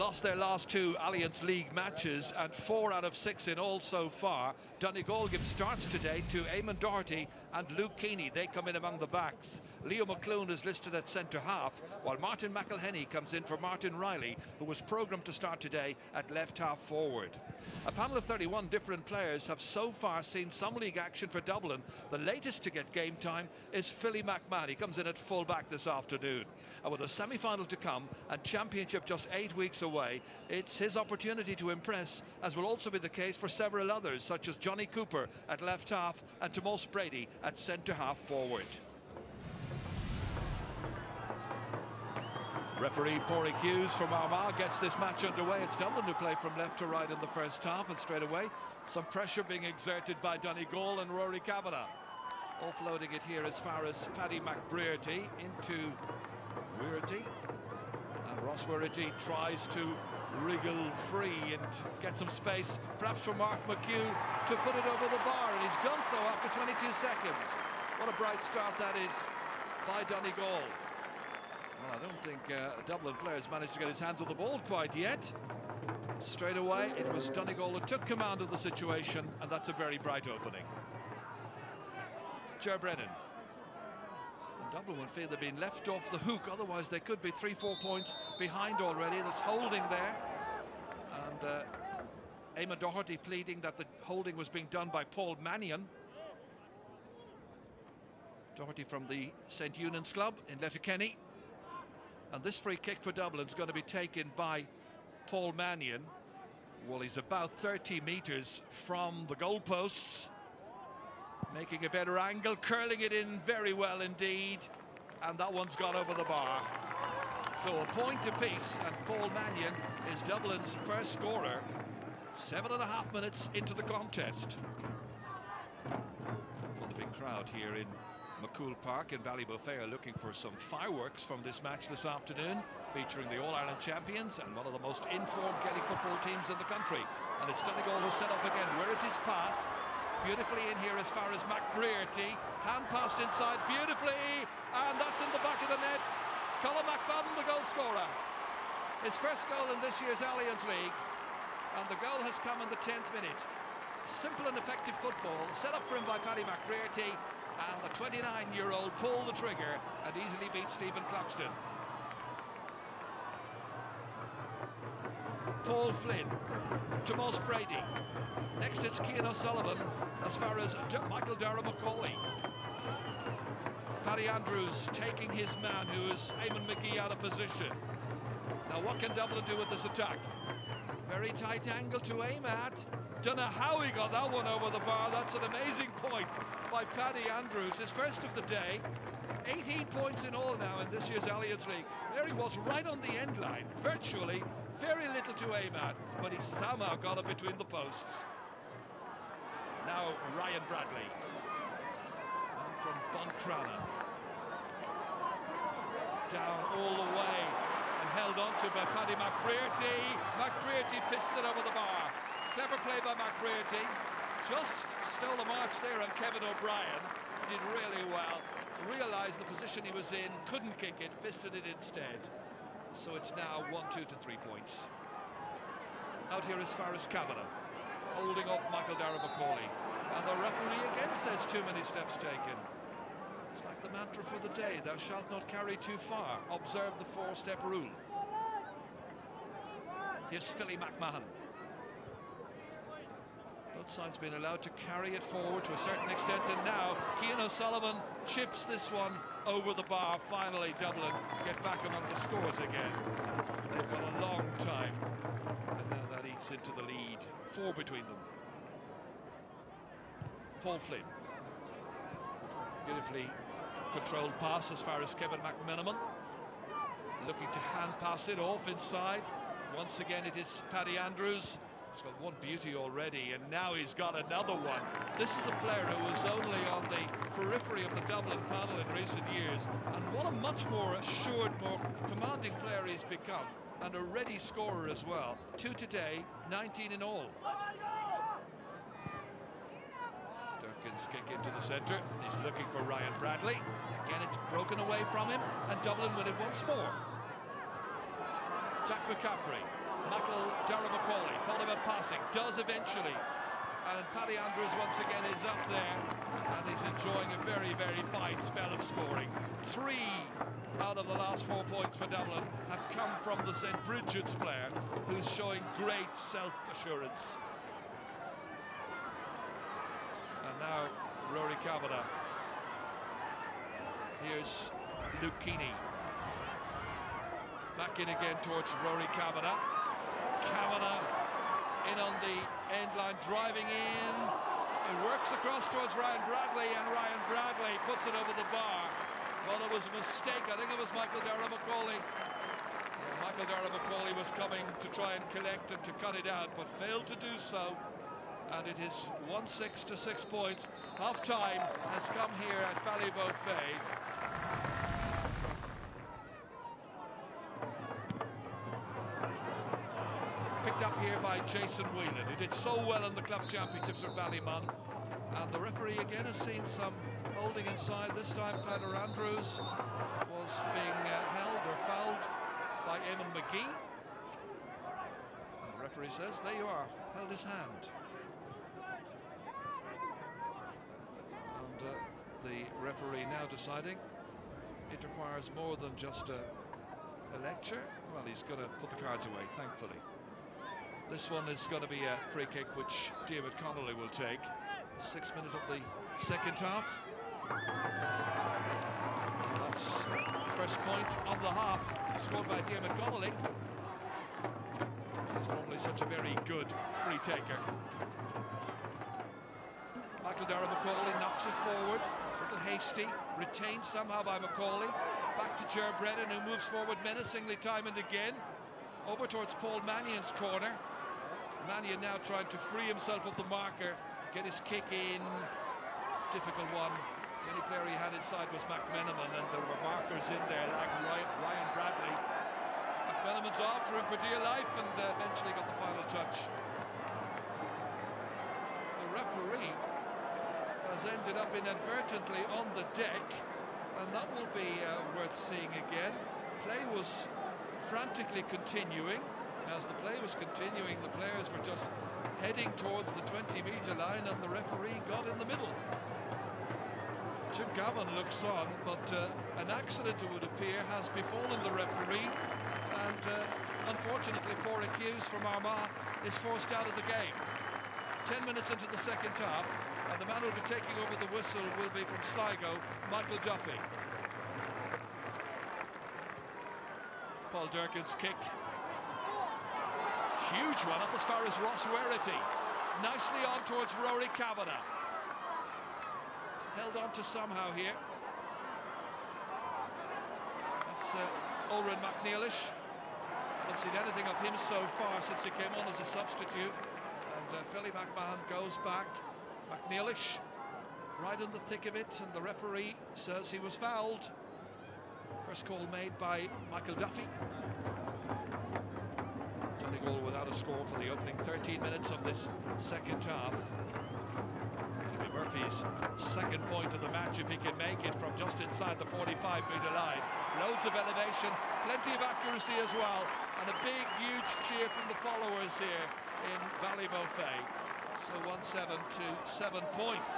lost their last 2 Alliance League matches, and 4 out of 6 in all so far. Donegal gives starts today to Eamon Doherty and Luke Keeney. They come in among the backs. Leo McClune is listed at centre half, while Martin McElhenney comes in for Martin Riley, who was programmed to start today at left half forward. A panel of 31 different players have so far seen some league action for Dublin. The latest to get game time is Philly McMahon. He comes in at full back this afternoon. And with a semi-final to come and championship just 8 weeks away, it's his opportunity to impress, as will also be the case for several others, such as Johnny Cooper at left half and Tomas Brady at centre half forward. Referee Pádraig Hughes from Armagh gets this match underway. It's Dublin who play from left to right in the first half, and straight away some pressure being exerted by Donegal and Rory Kavanagh. Offloading it here as far as Paddy McBrearty into Weirty. And Ross Weirty tries to wriggle free and get some space, perhaps for Mark McHugh to put it over the bar, and he's done so after 22 seconds. What a bright start that is by Donegal. Well, I don't think Dublin players managed to get his hands on the ball quite yet. Straight away, it was Donegal that took command of the situation, and that's a very bright opening. Ger Brennan. And Dublin would feel they've been left off the hook, otherwise they could be 3-4 points behind already. There's holding there. And Eamon Doherty pleading that the holding was being done by Paul Mannion. Doherty from the St. Eunan's Club in Letterkenny. And this free kick for Dublin is going to be taken by Paul Mannion. Well, he's about 30 metres from the goalposts. Making a better angle, curling it in very well indeed. And that one's gone over the bar. So a point apiece, and Paul Mannion is Dublin's first scorer. 7.5 minutes into the contest. Well, the big crowd here in McCool Park in Ballybofey are looking for some fireworks from this match this afternoon, featuring the All-Ireland champions and one of the most informed Gaelic football teams in the country. And it's Donegal who set up again. Where it is pass, beautifully in here as far as McBrearty, hand passed inside beautifully, and that's in the back of the net. Colin McFadden, the goal scorer. His first goal in this year's Alliance League, and the goal has come in the 10th minute. Simple and effective football, set up for him by Paddy McBrearty, and the 29-year-old pulled the trigger and easily beat Stephen Cluxton. Paul Flynn, Tomas Brady. Next it's Cian O'Sullivan as far as Michael Dara-McCauley. Paddy Andrews taking his man, who is Eamon McGee, out of position. Now what can Dublin do with this attack? Very tight angle to aim at. Don't know how he got that one over the bar. That's an amazing point by Paddy Andrews, his first of the day. 18 points in all now in this year's Alliance League. There he was right on the end line, virtually, very little to aim at, but he somehow got it between the posts. Now Ryan Bradley, and from Buncrana, down all the way and held on to by Paddy McBrearty. McBrearty fists it over the bar. Clever play by McBrearty. Just stole a march there on Kevin O'Brien. Did really well. Realised the position he was in, couldn't kick it, fisted it instead. So it's now 1-2 to 3 points. Out here as far as Kavanagh, holding off Michael Dara-McCauley. And the referee again says too many steps taken. It's like the mantra for the day, thou shalt not carry too far. Observe the 4-step rule. Here's Philly McMahon. Both sides being allowed to carry it forward to a certain extent, and now Cian O'Sullivan chips this one over the bar. Finally Dublin get back among the scores again. They've got a long time, and now that eats into the lead. 4 between them. Paul Flynn. Beautifully controlled pass as far as Kevin McMenamin. Looking to hand pass it off inside. Once again it is Paddy Andrews. He's got one beauty already, and now he's got another one. This is a player who was only on the periphery of the Dublin panel in recent years, and what a much more assured, more commanding player he's become, and a ready scorer as well. 2 today, 19 in all. Durkin's kick into the centre. He's looking for Ryan Bradley. Again, it's broken away from him, and Dublin win it once more. Jack McCaffrey. Michael Macaulay thought about passing, does eventually. And Paddy Andrews once again is up there, and he's enjoying a very, very fine spell of scoring. 3 out of the last 4 points for Dublin have come from the St. Bridget's player, who's showing great self-assurance. And now Rory Kavanagh. Here's Luke Keaney. Back in again towards Rory Kavanagh. Kavanagh in on the end line, driving in. It works across towards Ryan Bradley, and Ryan Bradley puts it over the bar. Well, it was a mistake. I think it was Michael Macaulay. Yeah, Michael Macaulay was coming to try and collect and to cut it out, but failed to do so. And it is 1-6 to 6 points. Half time has come here at Ballybofey. Picked up here by Jason Whelan, who did so well in the club championships with Ballymun. And the referee again has seen some holding inside. This time Paddy Andrews was being held or fouled by Eamon McGee. And the referee says, there you are, held his hand. And the referee now deciding it requires more than just a lecture. Well, he's going to put the cards away, thankfully. This one is going to be a free kick which David Connolly will take. 6th minute of the second half. That's first point of the half, scored by David Connolly. He's normally such a very good free taker. Michael Macaulay knocks it forward, a little hasty, retained somehow by Macaulay. Back to Ger Brennan, who moves forward menacingly time and again. Over towards Paul Mannion's corner. Mannion now trying to free himself of the marker, get his kick in. Difficult one. The only player he had inside was McMenamin, and there were markers in there like Ryan Bradley. McMenamin's off for him for dear life, and eventually got the final touch. The referee has ended up inadvertently on the deck, and that will be worth seeing again. Play was frantically continuing. As the play was continuing, the players were just heading towards the 20-metre line, and the referee got in the middle. Jim Gavin looks on, but an accident, it would appear, has befallen the referee, and unfortunately, 4 accused from Armagh is forced out of the game. 10 minutes into the second half, and the man who will be taking over the whistle will be from Sligo, Michael Duffy. Paul Durkin's kick. Huge one up as far as Ross Werrity. Nicely on towards Rory Kavanagh. Held on to somehow here. That's Ulrin McNeilish. Haven't seen anything of him so far since he came on as a substitute. And Philly McMahon goes back. McNeilish right in the thick of it, and the referee says he was fouled. First call made by Michael Duffy. Donegal without a score for the opening 13 minutes of this second half. It'll be Murphy's second point of the match if he can make it from just inside the 45-metre line. Loads of elevation, plenty of accuracy as well, and a big, huge cheer from the followers here in Ballybofey. So 1-7 to 7 points.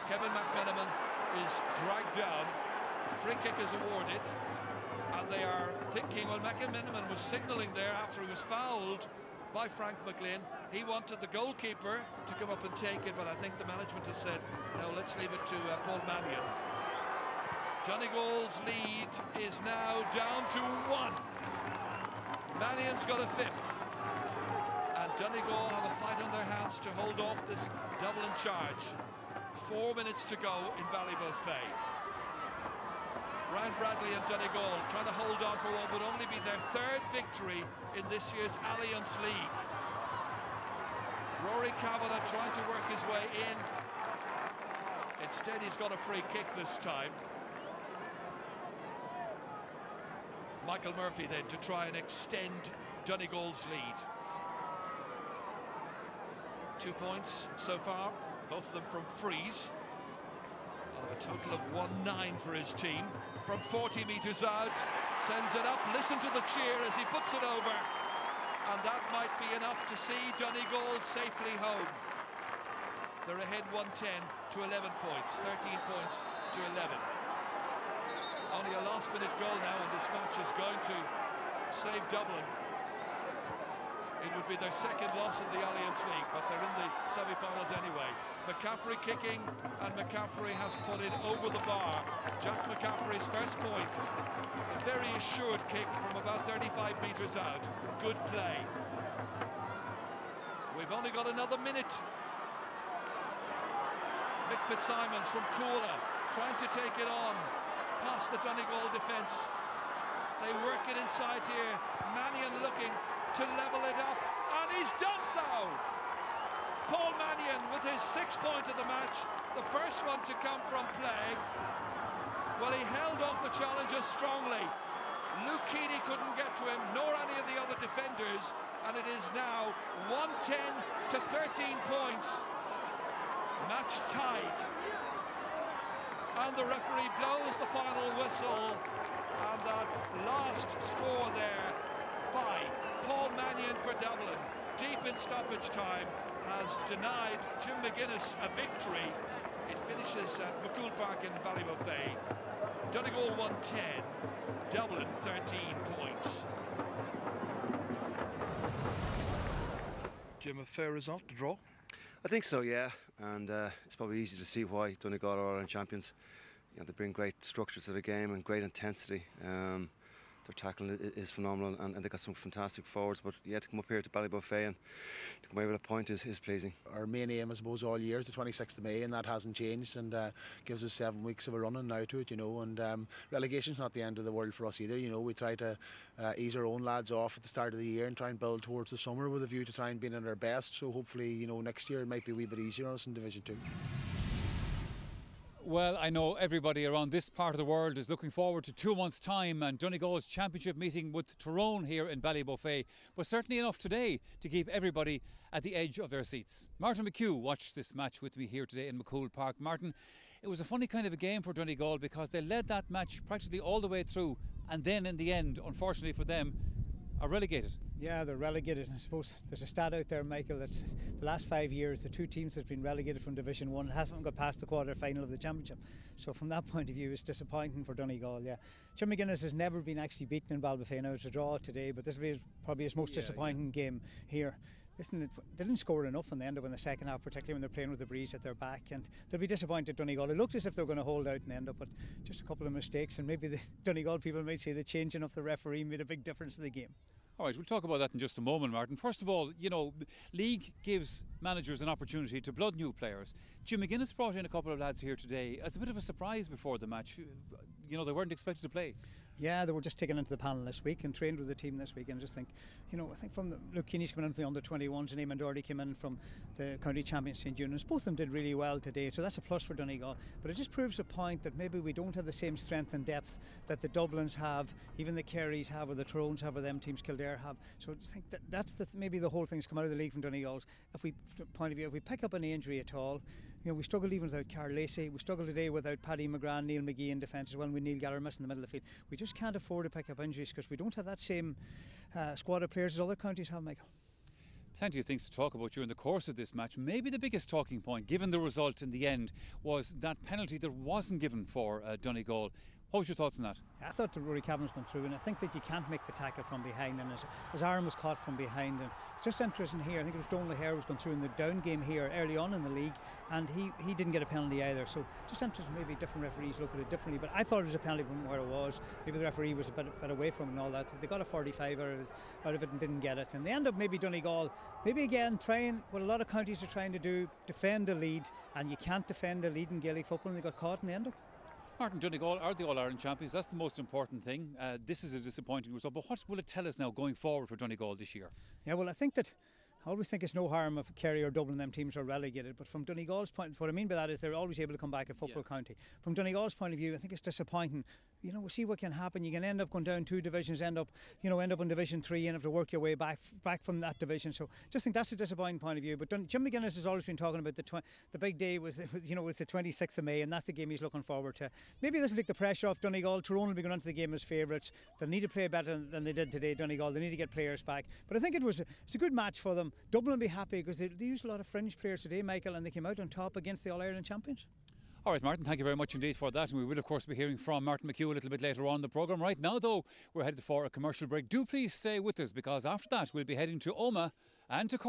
Kevin McMenamin is dragged down. Free kick is awarded, and they are thinking, well, McMenamin was signalling there after he was fouled by Frank McLean. He wanted the goalkeeper to come up and take it, but I think the management has said, no, let's leave it to Paul Mannion. Donegal's lead is now down to 1. Mannion's got a 5th, and Donegal have a fight on their hands to hold off this Dublin charge. 4 minutes to go in Ballybofey. Ryan Bradley and Donegal trying to hold on for what would only be their 3rd victory in this year's Alliance League. Rory Kavanagh trying to work his way in. Instead, he's got a free kick this time. Michael Murphy then to try and extend Donegal's lead. 2 points so far, both of them from frees. A total of 1-9 for his team. from 40 metres out, sends it up, listen to the cheer as he puts it over, and that might be enough to see Donegal safely home. They're ahead 110 to 11 points, 13 points to 11. Only a last-minute goal now, and this match is going to save Dublin. It would be their second loss in the Alliance League, but they're in the semi-finals anyway. McCaffrey kicking, and McCaffrey has put it over the bar. Jack McCaffrey's first point. A very assured kick from about 35 metres out. Good play. We've only got another minute. Mick Fitzsimons from Coola, trying to take it on, past the Donegal defence. They work it inside here. Mannion looking to level it up, and he's done so! Paul Mannion with his 6th point of the match, the first one to come from play. Well, he held off the challenger strongly. Luke Keaney couldn't get to him, nor any of the other defenders, and it is now 110 to 13 points. Match tied. And the referee blows the final whistle, and that last score there by Paul Mannion for Dublin, deep in stoppage time, has denied Jim McGuinness a victory. It finishes at McCool Park in Ballybofey. Donegal 110, Dublin 13 points. Jim, a fair result to draw? I think so, yeah, and it's probably easy to see why Donegal are Ireland champions. You know, they bring great structure to the game and great intensity. Their tackling is phenomenal, and they got some fantastic forwards. But yeah, to come up here to Ballybofey and to come away with a point is pleasing. Our main aim, I suppose, all year is the 26th of May, and that hasn't changed, and gives us 7 weeks of a running now to it, you know. And relegation's not the end of the world for us either, you know. We try to ease our own lads off at the start of the year and try and build towards the summer with a view to try and being at our best. So hopefully, you know, next year it might be a wee bit easier on us in Division 2. Well, I know everybody around this part of the world is looking forward to 2 months' time and Donegal's championship meeting with Tyrone here in Ballybofey, but certainly enough today to keep everybody at the edge of their seats. Martin McHugh watched this match with me here today in McCool Park. Martin, it was a funny kind of a game for Donegal because they led that match practically all the way through, and then in the end, unfortunately for them, are relegated. Yeah, they're relegated. I suppose there's a stat out there, Michael, that the last 5 years, the 2 teams that's been relegated from Division 1 haven't got past the quarter-final of the championship. So from that point of view, it's disappointing for Donegal, yeah. Jim McGuinness has never been actually beaten in Ballybofey. Now it's a draw today, but this is probably his most disappointing game here. Listen, they didn't score enough in the end up in the second half, particularly when they're playing with the breeze at their back, and they'll be disappointed Donegal. It looked as if they were going to hold out in the end up, but just a couple of mistakes, and maybe the Donegal people might say the changing of the referee made a big difference to the game. All right, we'll talk about that in just a moment, Martin. First of all, you know, league gives managers an opportunity to blood new players. Jim McGuinness brought in a couple of lads here today as a bit of a surprise before the match. You know, they weren't expected to play. Yeah, they were just taken into the panel this week and trained with the team this week, and just think, you know, I think from Luke Keaney's coming in from the under-21s and Eamon Doherty came in from the county champion St. Eunice. Both of them did really well today, so that's a plus for Donegal. But it just proves a point that maybe we don't have the same strength and depth that the Dublins have, even the Kerrys have, or the Tyrones have, or them teams Kildare have. So I just think that's maybe the whole thing's come out of the league from Donegal's. If we pick up an injury at all, you know, we struggled even without Carl Lacey. We struggled today without Paddy McGrath, Neil McGee in defence as well, with Neil Gallagher missing the middle of the field. We just can't afford to pick up injuries because we don't have that same squad of players as other counties have, Michael. Plenty of things to talk about during the course of this match. Maybe the biggest talking point, given the result in the end, was that penalty that wasn't given for Donegal. What was your thoughts on that? I thought that Rory Cavanagh's gone through, and I think that you can't make the tackle from behind, and his arm was caught from behind. And it's just interesting here, I think it was Donal O'Hare was going through in the down game here early on in the league, and he didn't get a penalty either. So just interesting, maybe different referees look at it differently, but I thought it was a penalty from where it was. Maybe the referee was a bit away from it and all that. They got a 45 out of it and didn't get it, and they end up maybe Donegal, maybe again trying what a lot of counties are trying to do, defend the lead, and you can't defend the lead in Gaelic football, and they got caught in the end up. Martin, Donegal are the All-Ireland champions. That's the most important thing. This is a disappointing result, but what will it tell us now going forward for Donegal this year? Yeah, well, I think that I always think it's no harm if Kerry or Dublin, them teams are relegated, but from Donegal's point, what I mean by that is they're always able to come back a football county. From Donegal's point of view, I think it's disappointing. you know, we'll see what can happen. You can end up going down 2 divisions, end up in Division 3 and have to work your way back from that division. So just think that's a disappointing point of view. But Jim McGuinness has always been talking about the big day was the 26th of May, and that's the game he's looking forward to. Maybe it doesn't take the pressure off Donegal. Tyrone will be going on to the game as favourites. They'll need to play better than they did today, Donegal. They need to get players back. But I think it's a good match for them. Dublin will be happy because they used a lot of fringe players today, Michael, and they came out on top against the All-Ireland champions. All right, Martin, thank you very much indeed for that. And we will, of course, be hearing from Martin McHugh a little bit later on in the programme. Right now, though, we're headed for a commercial break. Do please stay with us, because after that, we'll be heading to Omagh and to Cork.